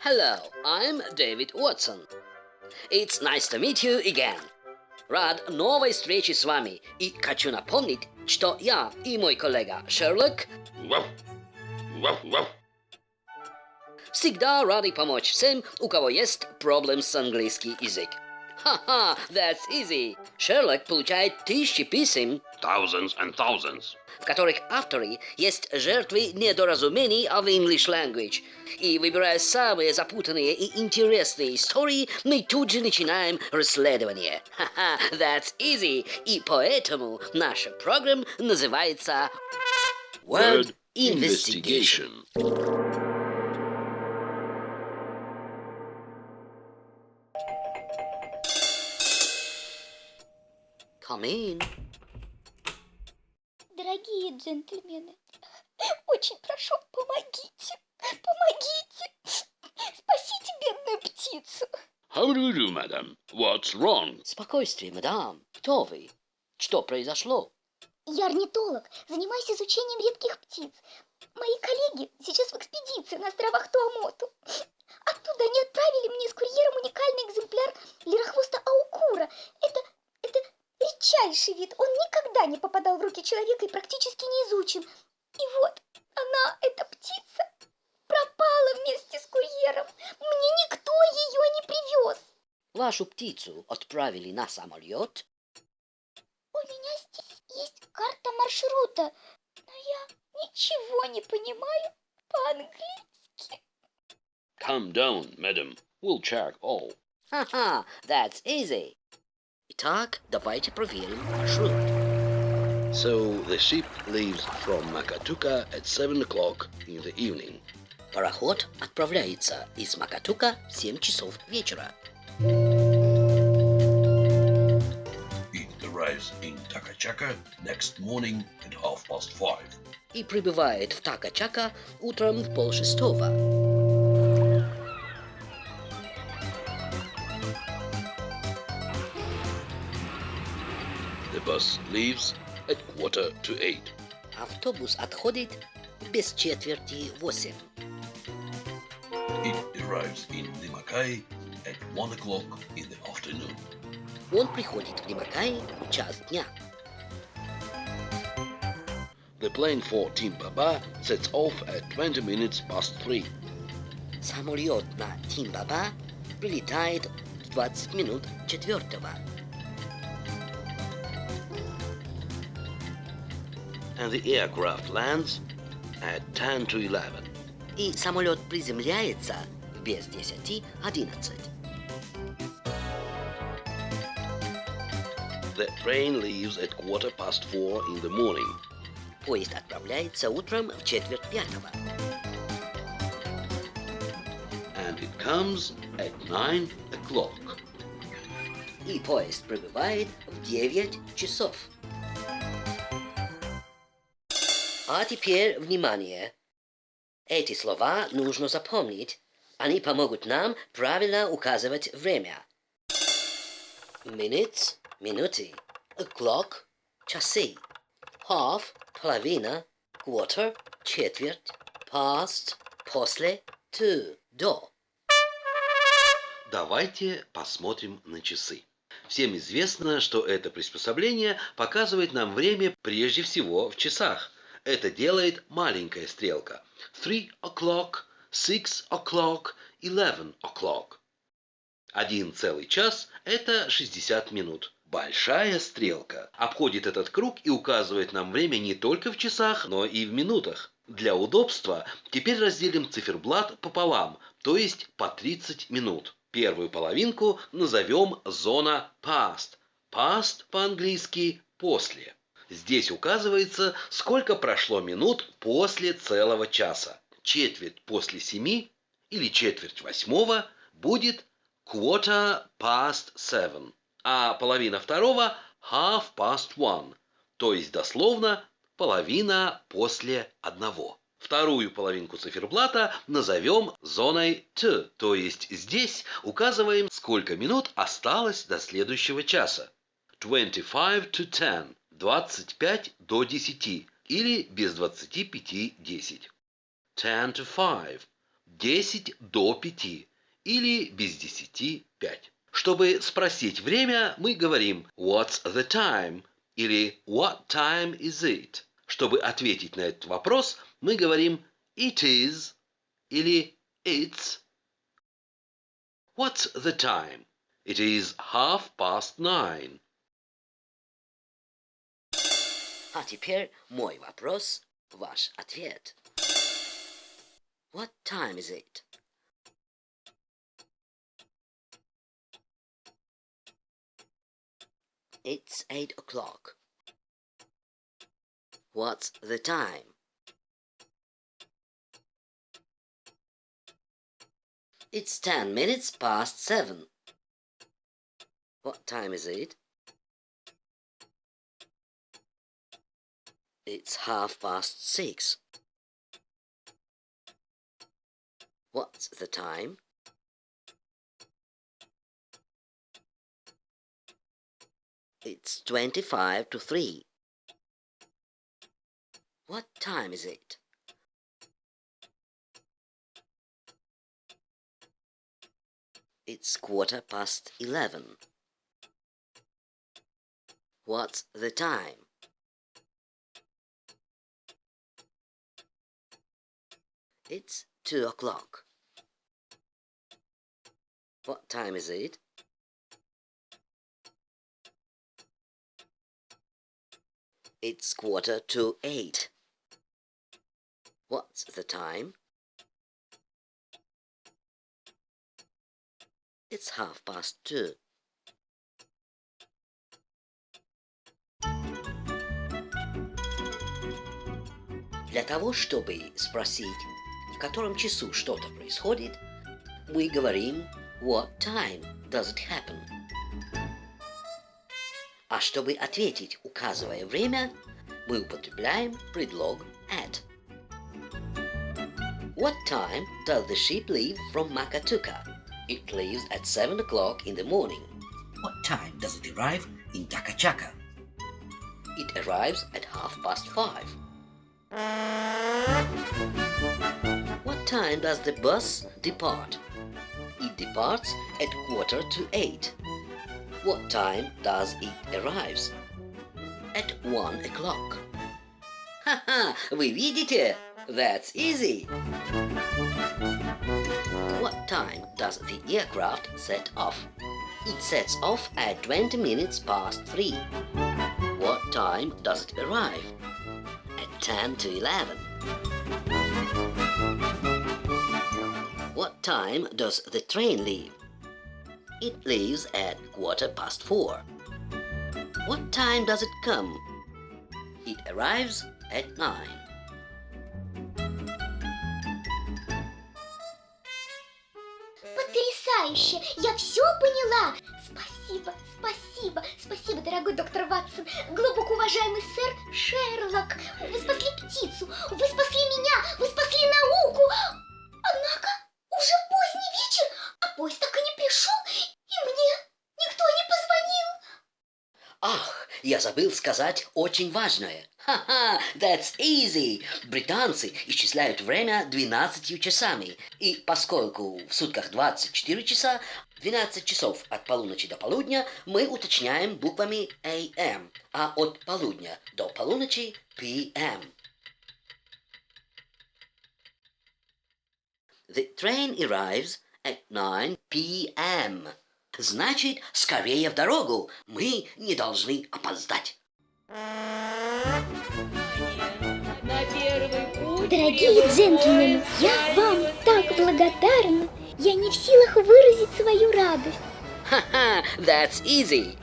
Hello, I'm David Watson. It's nice to meet you again. Рад новой встрече с вами и хочу напомнить, что я и мой коллега Шерлок всегда рады помочь всем, у кого есть проблемы с английским языком. Ха-ха, that's easy. Шерлок получает тысячи писем, Thousands and thousands. в которых авторы есть жертвы недоразумений of English language. И выбирая самые запутанные и интересные истории, мы тут же начинаем расследование. Ха-ха, that's easy. И поэтому наша программа называется Word Investigation. Come in. Дорогие джентльмены, очень прошу, помогите, помогите, спасите бедную птицу. How do you do, madam? What's wrong? Спокойствие, мадам. Кто вы? Что произошло? Я орнитолог, занимаюсь изучением редких птиц. Мои коллеги сейчас в экспедиции на островах Туамоту. Оттуда они отправили мне с курьером уникальный экземпляр лирохвоста аукура. Это редчайший вид. Он никогда не попадал в руки человека и практически не изучен. И вот она, эта птица, пропала вместе с курьером. Мне никто ее не привез. Вашу птицу отправили на самолет? У меня здесь есть карта маршрута, но я ничего не понимаю по-английски. Calm down, madam. We'll check all. Ха-ха, that's easy. Итак, давайте проверим маршрут. So the ship leaves from Makatuka at 7 o'clock in the evening. Пароход отправляется из Макатука в 7 часов вечера. It arrives in Takachaka next morning at 5:30. И прибывает в Такачака утром в 5:30. The bus leaves at 7:45. Автобус отходит без 7:45. It arrives in Limakai at 1 o'clock in the afternoon. Он приходит в Лимакай в час дня. The plane for Timbaba sets off at 20 minutes past 3. Самолет на Тимбаба прилетает в 20 минут 4:00. And the aircraft lands at 10 to 11. И самолет приземляется без 10:11. The train leaves at 4:15 in the morning. Поезд отправляется утром в 4:45. And it comes at 9 o'clock. И поезд прибывает в 9 часов. А теперь внимание! Эти слова нужно запомнить. Они помогут нам правильно указывать время. Minutes – минуты. O'clock – часы. Half – половина. Quarter – четверть. Past – после. To – до. Давайте посмотрим на часы. Всем известно, что это приспособление показывает нам время прежде всего в часах. Это делает маленькая стрелка. 3 o'clock, 6 o'clock, 11 o'clock. 1 целый час – это 60 минут. Большая стрелка обходит этот круг и указывает нам время не только в часах, но и в минутах. Для удобства теперь разделим циферблат пополам, то есть по 30 минут. Первую половинку назовем зона past. Past по-английски «после». Здесь указывается, сколько прошло минут после целого часа. Четверть после 7 или четверть восьмого будет quarter past 7, а половина второго half past 1, то есть дословно половина после одного. Вторую половинку циферблата назовем зоной T, то есть здесь указываем, сколько минут осталось до следующего часа. 25 to 10. 25 до 10 или без 25 10. 10 to 5. 10 до 5 или без 10 5. Чтобы спросить время, мы говорим «What's the time?» или «What time is it?». Чтобы ответить на этот вопрос, мы говорим «It is» или «It's». What's the time? It is 9:30. А теперь мой вопрос, ваш ответ. What time is it? It's 8 o'clock. What's the time? It's 10 minutes past 7. What time is it? It's 6:30. What's the time? It's 25 to 3. What time is it? It's 11:15. What's the time? It's 2 o'clock. What time is it? It's 7:45. What's the time? It's 2:30. Для того, чтобы спросить, в котором часу что-то происходит, мы говорим «What time does it happen?». А чтобы ответить, указывая время, мы употребляем предлог at. What time does the ship leave from Makatuka? It leaves at 7 o'clock in the morning. What time does it arrive in Takachaka? It arrives at 5:30. What time does the bus depart? It departs at 7:45. What time does it arrives? At 1 o'clock. Ха-ха, вы видите? That's easy. What time does the aircraft set off? It sets off at 20 minutes past 3. What time does it arrive? At 10 to 11. What time does the train leave? It leaves at 4:15. What time does it come? It arrives at 9. Потрясающе! Я все поняла! Спасибо, дорогой доктор Ватсон, глубоко уважаемый сэр Шерлок. Вы спасли птицу, вы спасли меня, вы спасли науку. Однако уже поздний вечер, а поезд так и не пришел, и мне никто не позвонил. Ах, я забыл сказать очень важное. Ха-ха, that's easy. Британцы исчисляют время 12 часами. И поскольку в сутках 24 часа, 12 часов от полуночи до полудня мы уточняем буквами AM, а от полудня до полуночи PM. The train arrives at 9 p.m. Значит, скорее в дорогу. Мы не должны опоздать. Дорогие джентльмены, я вам так благодарна. Я не в силах выразить свою радость. Ха-ха, that's easy.